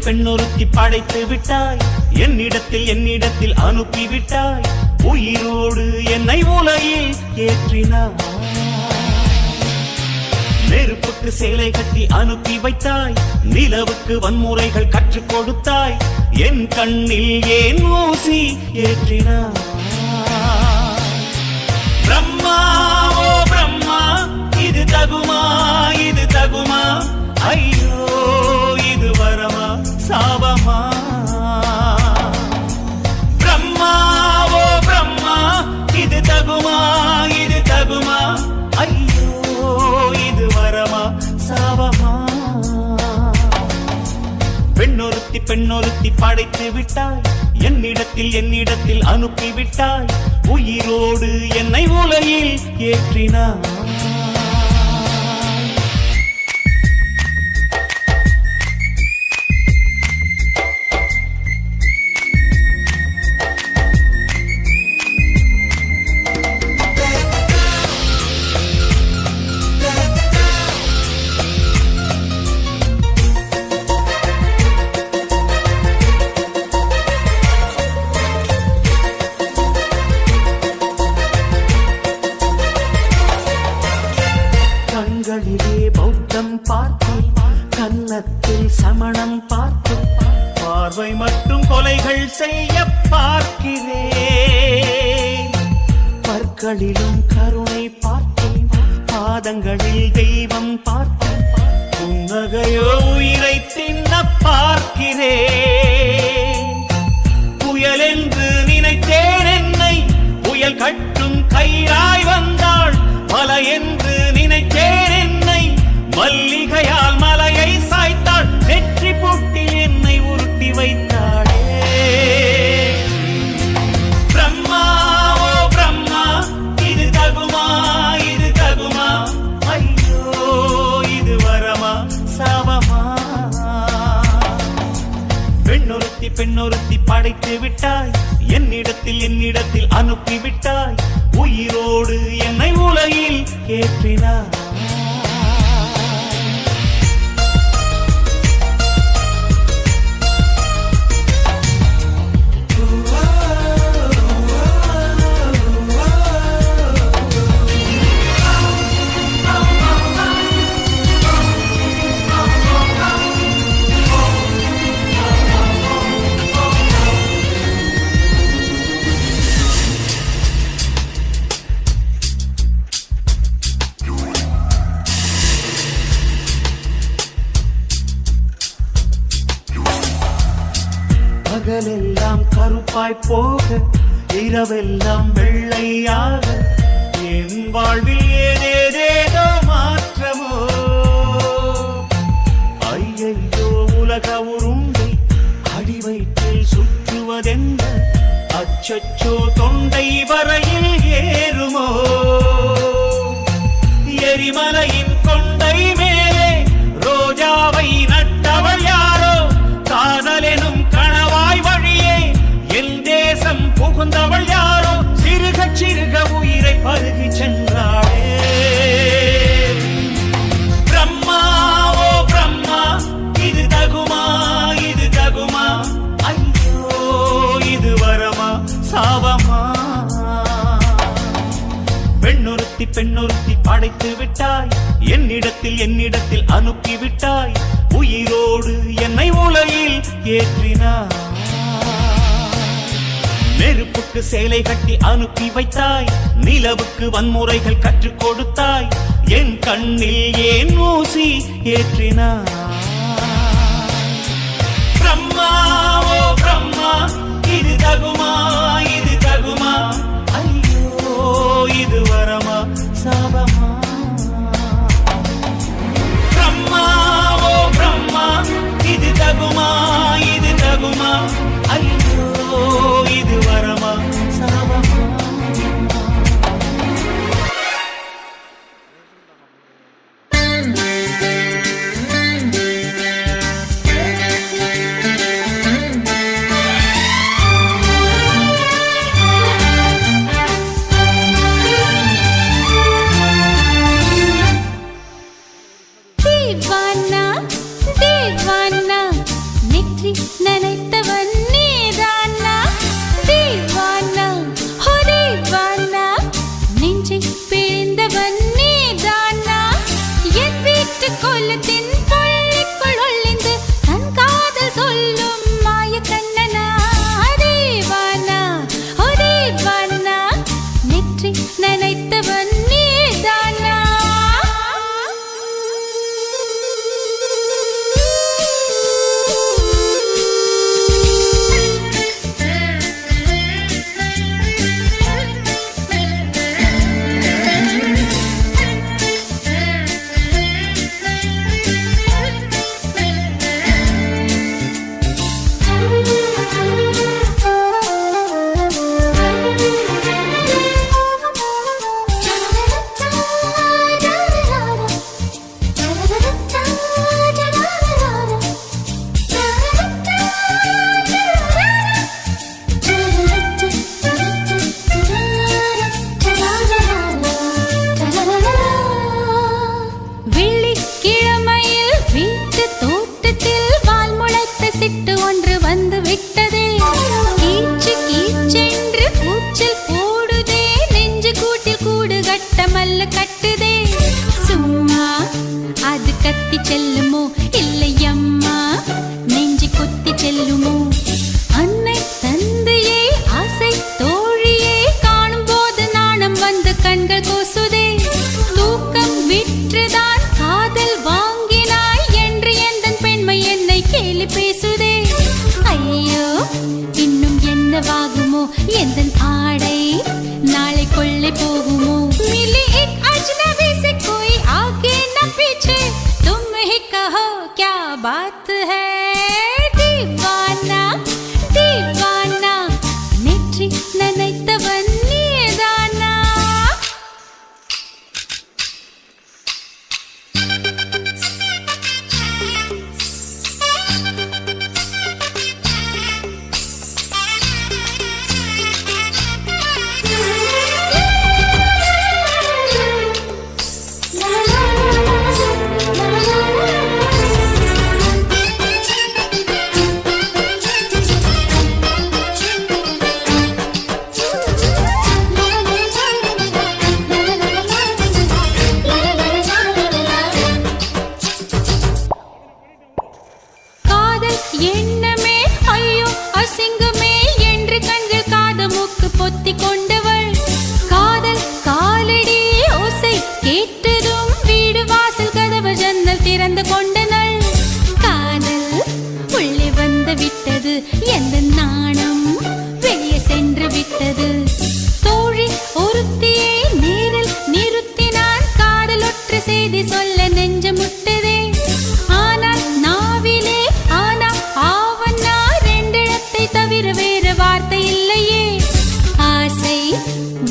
பெண்ணொருத்தி படைத்து விட்டாய், என்னிடத்தில் அனுப்பிவிட்டாய், உயிரோடு என்னை உலகில் ஏற்றினாய். நெருப்புக்கு சேலை கட்டி அனுப்பி வைத்தாய், நிலவுக்கு வன்முறைகள் கற்றுக் கொடுத்தாய், என் கண்ணில் ஏன் ஊசி ஏற்றினாய். பிரம்மா ஓ பிரம்மா, இது தகுமா இது தகுமா, ஐயோ இது வரமா சாபமா. பிரம்மா ஓ பிரம்மா, இது தகுமா இது தகுமா, ஐயோ இது வரமா சாபமா. பெண்ணொருத்தி படைத்து விட்டாய், என்னிடத்தில் அனுப்பிவிட்டாய், உயிரோடு என்னை உலகில் ஏற்றினாய். கண்களிலே பௌத்தம் பார்த்தேன், கன்னத்தில் சமணம் பார்த்தேன், பார்வை மட்டும் கொலைகள் செய்ய பார்க்கிறேன். பற்களிலும் கருணை பார்த்தேன், பாதங்களில் தெய்வம் பார்த்தேன், புன்னகையோ உயிரை தின்ன பார்க்கிறேன். புயல் என்று நினைத்தேன் என்னை, புயல் கட்டும் கயிறாய் வந்தாள், மலை என்று நினைத்தேன் என்னை, மல்லிகையால் மலையை சாய்த்தாள், நெற்றி பொட்டில் என்னை உருட்டி வைத்தாளே. பிரம்மா ஓ பிரம்மா, இது தகுமா இது தகுமா, ஐயோ இது வரமா சாபமா. பெண்ணொருத்தி படைத்து விட்டாய், என்னிடத்தில் அனுப்பிவிட்டாய், உயிரோடு என்னை உலகில் ஏற்றினாய். பகலெல்லாம் கருப்பாய் போக, இரவெல்லாம் வெள்ளையாக, என் வாழ்வில் ஏதேதேதோ மாற்றமோ. ஐயையோ உலக உருண்டை அடிவயிற்றில் சுற்றுவதென்ன, அச்சச்சோ தொண்டை வரையில் ஏறுமோ. எரிமலையின் கொண்டை மேலே ரோஜாவை நட்டவள் யாரோ, காதலெனும் கணவாய் வழியே என் தேசம் புகுந்தவள் யாரோ, சிறுக சிறுக உயிரை பருகி சென்றாளே. பிரம்மா ஓ பிரம்மா, இது தகுமா இது தகுமா, ஐயோ இது வரமா சாபமா. பெண்ணொருத்தி படைத்து விட்டாய், என்னிடத்தில் அனுப்பிவிட்டாய், உயிரோடு என்னை உலகில் ஏற்றினாய். நெருப்புக்கு சேலை கட்டி அனுப்பி வைத்தாய், நிலவுக்கு வன்முறைகள் கற்றுக் கொடுத்தாய், என் கண்ணில் ஏன் ஊசி ஏற்றினாய். பிரம்மா ஓ பிரம்மா, இது தகுமா இது தகுமா, ஐயோ இது வரமா சாபமா. பிரம்மா ஓ பிரம்மா, இது தகுமா இது தகுமா, ஐயோ இது வரமா சாபமா.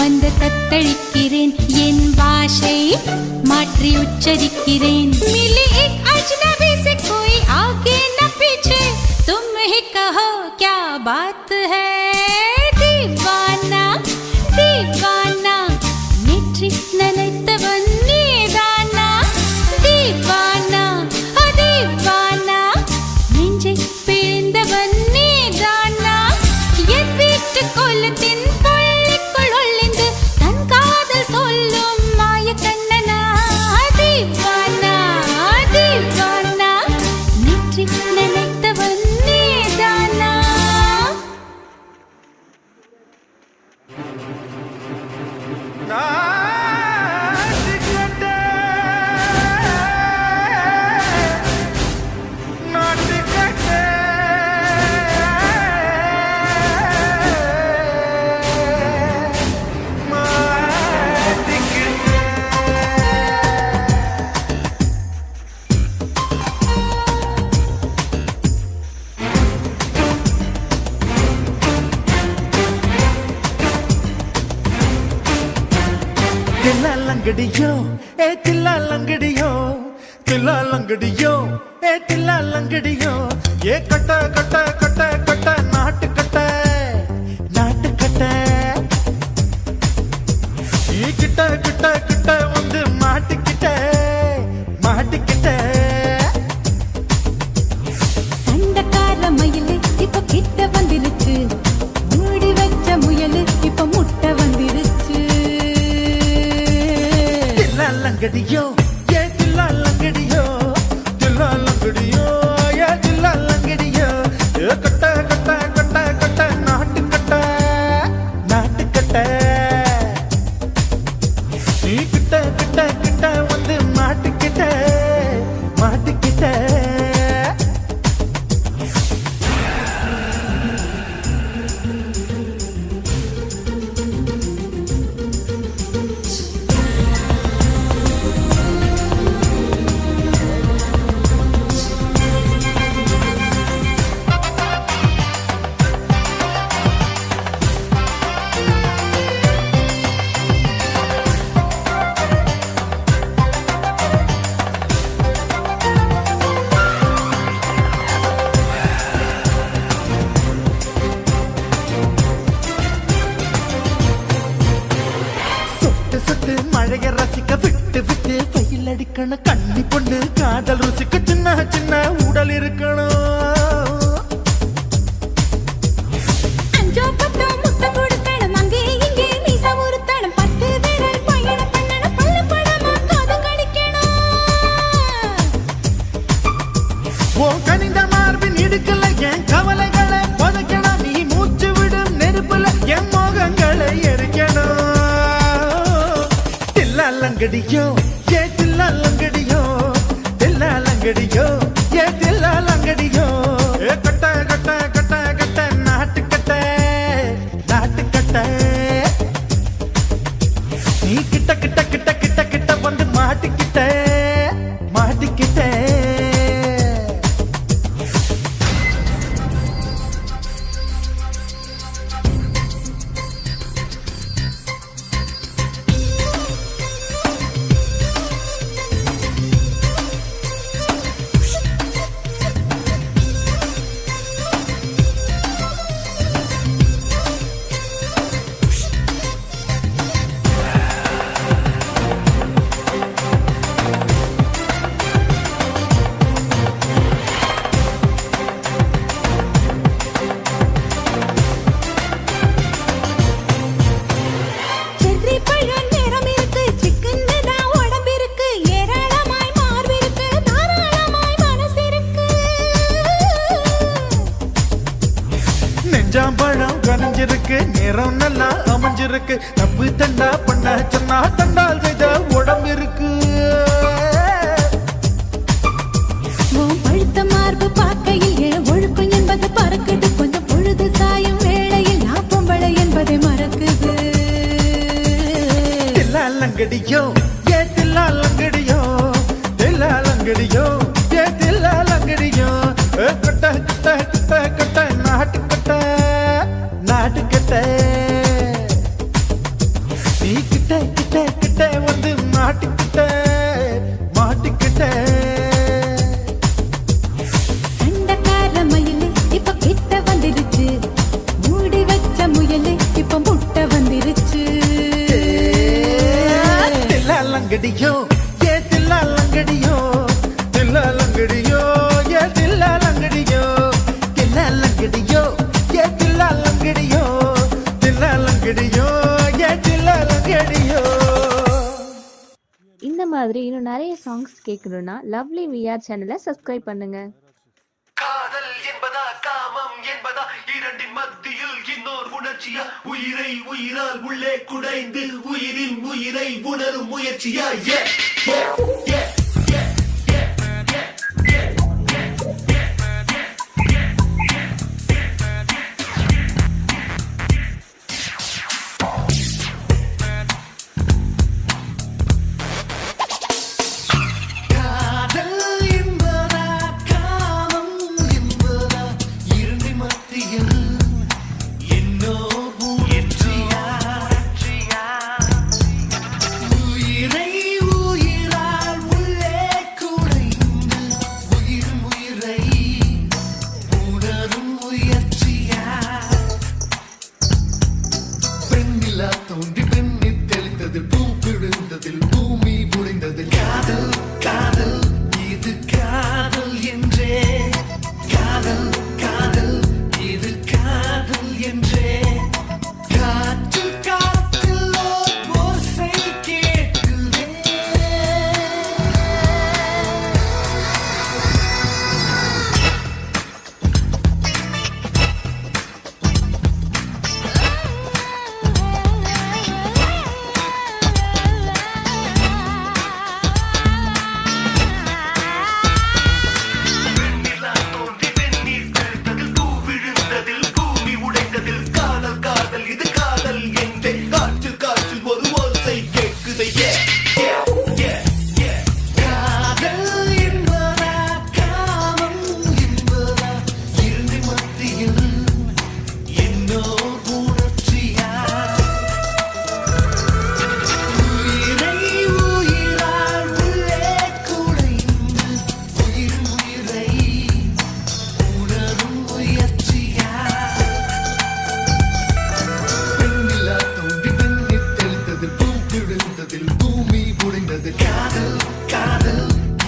வந்து தத்தளிக்கிறேன் என் பாஷை மாற்றி உச்சரிக்கிறேன் मिली एक अजनबी से कोई आगे न पीछे तुम ही कहो क्या बात है दीवाना दीवाना नेற்றி நினைத்தவன் நீதானா दीवाना दीवाना நெஞ்சை பிழிந்தவன் நீதானா என் வீட்டு கோலத்தின் பள்ளிக்குள் ஒளிந்து தன் காதல் சொல்லும் மாய கண்ணனா दीवाना दीवाना நேற்றி நினைத்தவன் நீதானா தில்லாலங்கடியோ ஏ தில்லாலங்கடியோ தில்லாலங்கடியோ ஏ தில்லாலங்கடியோ ஏ கட்ட கட்ட கட்ட கட்ட நாட்டு கட்ட நாட்டு கட்ட நீ கிட்ட கிட்ட கிட்ட வந்து மாட்டிக்கிட்ட மாட்டிக்கிட்ட சண்டக்கார மயிலு இப்ப கிட்ட வந்துருச்சு மூடி வச்ச முயலு இப்ப முட்டை வந்துருச்சு தில்லாலங்கடியோ ஏ தில்லாலங்கடியோ தில்லாலங்கடியோ ஏ தில்லாலங்கடியோ ஏ கட்ட கட்ட கட்ட கட்ட நாட்டு கட்ட நாட்டு கட்ட நீ கிட்ட கிட்ட கிட்ட வந்து மாட்டிக்கிட்ட மாட்டிக்கிட்ட சொட்டு மழைய ரசிக்க விட்டு விட்டு வெயில் அடிக்கணும் கண்ணி பொண்ணு காதல் ருசிக்க சின்ன சின்ன உடல் இருக்கணும் அஞ்சோ பத்தோ முட்டை கொடுக்கணும் அங்கே இங்கே மீச உருத்தணும் 10 விரல் பயணம் பண்ணணும் பல்லு படமா காது கடிக்கணும் ஓ கனிந்த மார்பின் இடுக்கல என் கவலைகளை புதைக்கணும் நீ மூச்சு விடும் நெருப்புல என் மோகங்களை எரிக்கணும் தில்லாலங்கடியோ ஏ தில்லாலங்கடியோ தில்லாலங்கடியோ ஏ தில்லாலங்கடியோ ஏ கட்ட கட்ட கட்ட கட்ட நாட்டு கட்ட நாட்டு கட்ட நீ கிட்ட கிட்ட கிட்ட கிட்ட கிட்ட வந்து மாட்டிக்கிட்ட மாட்டிக்கிட்ட செர்ரி பழம் நிறம் இருக்கு சிக்கன் தான் உடம்பு இருக்கு ஏராளமாய் மார்பு இருக்கு தாராளமாய் மனசு இருக்கு நெஞ்சாம்பழம் கனிஞ்சிருக்கு நிறம் நல்லா அமைஞ்சிருக்கு தப்பு தண்டா பண்ண சொன்னா தண்டால் செய்த உடம்பு இருக்கு உன் பழுத்த மார்பு பார்க்கையில் என் ஒழுக்கம் என்பது பறக்குது கொஞ்சம் பொழுது சாயும் வேளையில் நான் பொம்பளை என்பதை மறக்குது தில்லாலங்கடியோ ஏ தில்லாலங்கடியோ தில்லாலங்கடியோ ஏ தில்லாலங்கடியோ கட்ட கட்ட கட்ட கட்ட நாட்டு கட்ட நாட்டு கட்ட கிட்ட கிட்ட வந்து மாட்டிக்கிட்ட மாட்டிக்கிட்ட சண்டக்கார மயிலு இப்ப கிட்ட வந்துருச்சு, மூடி வச்ச முயலு இப்ப முட்டை வந்துருச்சு. தில்லாலங்கடியோ ஏ தில்லாலங்கடியோ தில்லாலங்கடியோ ஏ தில்லாலங்கடியோ தில்லாலங்கடியோ ஏ தில்லாலங்கடியோ தில்லாலங்கடியோ ஏ தில்லாலங்கடியோ. இந்த மாதிரி இன்னும் நிறைய சாங்ஸ் கேட்கணும்னா லவ்லி விஆர் சேனலை சப்ஸ்கிரைப் பண்ணுங்க. காதல் என்பதா காமம் என்பதா இரண்டின் மத்தியில் இன்னொரு உணர்ச்சியா உயிரை உயிரால் உள்ளே குடைந்து உயிரின் உயிரை உணரும் முயற்சியா தோன்றி பெண்ணில் தெளித்ததில் பூ விழுந்ததில் பூமி புரிந்ததில் காதல் காதல் இது காதல் என்றே காதல் காதல் இது காதல் என்றே காற்று காற்றில் ஓசை கேட்குதே. காதல் காதல்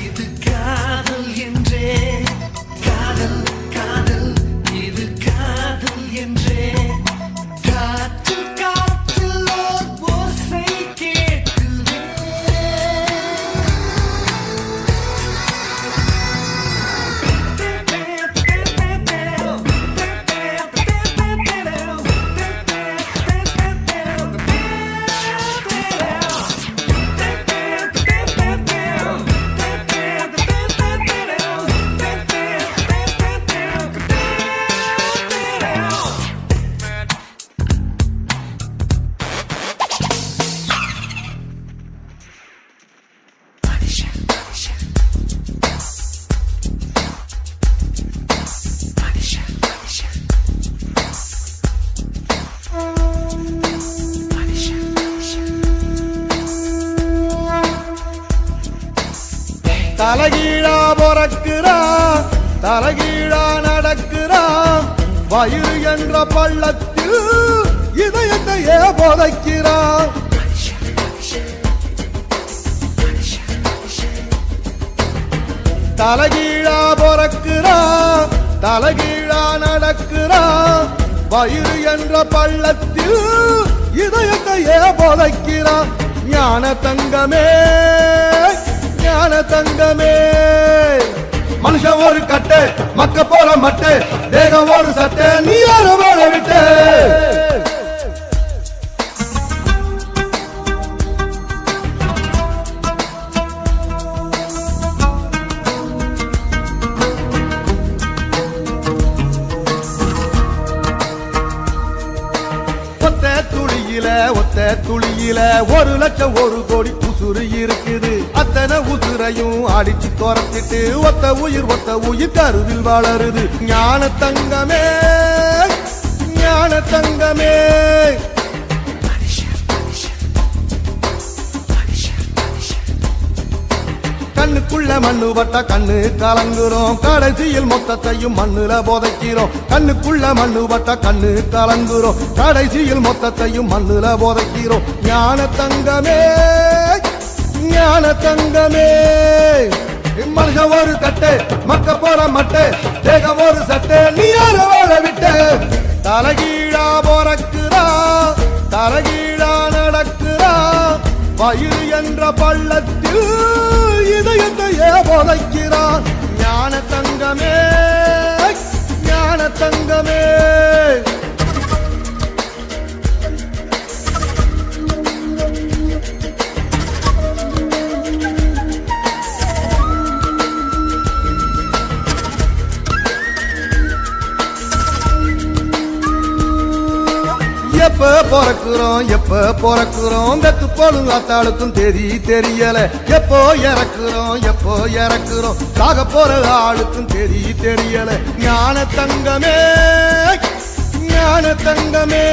இது காதல் என்றே காதல் காதல் இது காதல் என்றே காற்று காற்றில் ஓசை கேட்குதே. தலகீழா பொறக்கிறான் தலகீழா நடக்கிறான் வயிறு என்ற பள்ளத்தில் இதயத்தையே புதைக்கிறான். தலகீழா பொறக்கிறான் தலகீழா நடக்கிறான் வயிறு என்ற பள்ளத்தில் இதயத்தையே புதைக்கிறான். ஞான தங்கமே ஞான தங்கமே மனுஷன் ஒரு கட்டு மக்க போல மட்டு தேகம் ஒரு சட்டை நீ யார வாழ விட்டு. ஒத்த துளியில 1 லட்சம் 1 கோடி உசுறு இருக்குது. அத்தனை உசுரையும் அடிச்சு துரத்திட்டு ஒத்த உயிர் கருவில் வளருது. ஞான தங்கமே ஞான தங்கமே கண்ணுக்குள்ள மண்ணு பட்டா கண்ணு கலங்குறோம் கடைசியில் மொத்தத்தையும் மண்ணுல புதைக்கிறோம் கண்ணுக்குள்ள மண்ணு பட்டா கண்ணு கலங்குறோம் கடைசியில் மொத்தத்தையும் மண்ணுல புதைக்கிறோம் ஞான தங்கமே ஞான தங்கமே மனுஷன் ஒரு கட்டு மக்க போற மட்டு தேக ஒரு சட்டு நீ யார வாழ விட்டு தலகீழா போறக்குறா தலகீழா நடக்குறா வயிறு என்ற பள்ளத்தில் இதயத்தையே புதைக்கிறான் ஞான தங்கமே ஞான தங்கமே எப்ப பிறக்குறோம் வெத்து போலும் ஆத்தாளுக்கும் தெரியல எப்போ இறக்குறோம் சாக போற ஆளுக்கும் தெரியல ஞான தங்கமே ஞான தங்கமே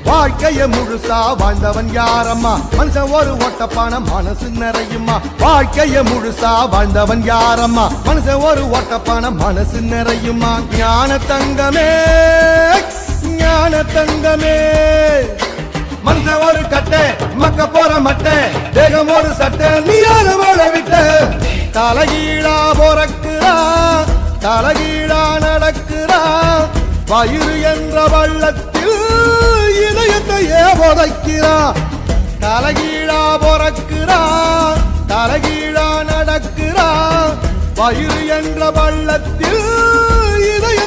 வாழ்க்கைய முழுசா வாழ்ந்தவன் யாரம்மா மனுஷன் ஒரு ஓட்டப்பான மனசு நிறையுமா வாழ்க்கைய முழுசா வாழ்ந்தவன் யாரம்மா மனுஷன் ஒரு ஓட்டப்பான மனசு நிறையுமா ஞான தங்கமே ஞான தங்கமே மனுஷன் ஒரு கட்டை மக்க போற மட்டை தேகம் ஒரு சட்டை நீ யார வாழ விட்ட தலகீழா போறக்குறா தலகீழா நடக்குறா வயிறு என்ற வள்ளத்தில் இதயத்தையே புதைக்கிறா தலகீழா பொறக்கிறா தலகீழா நடக்கிறா வயிறு என்ற வள்ளத்தில் இதய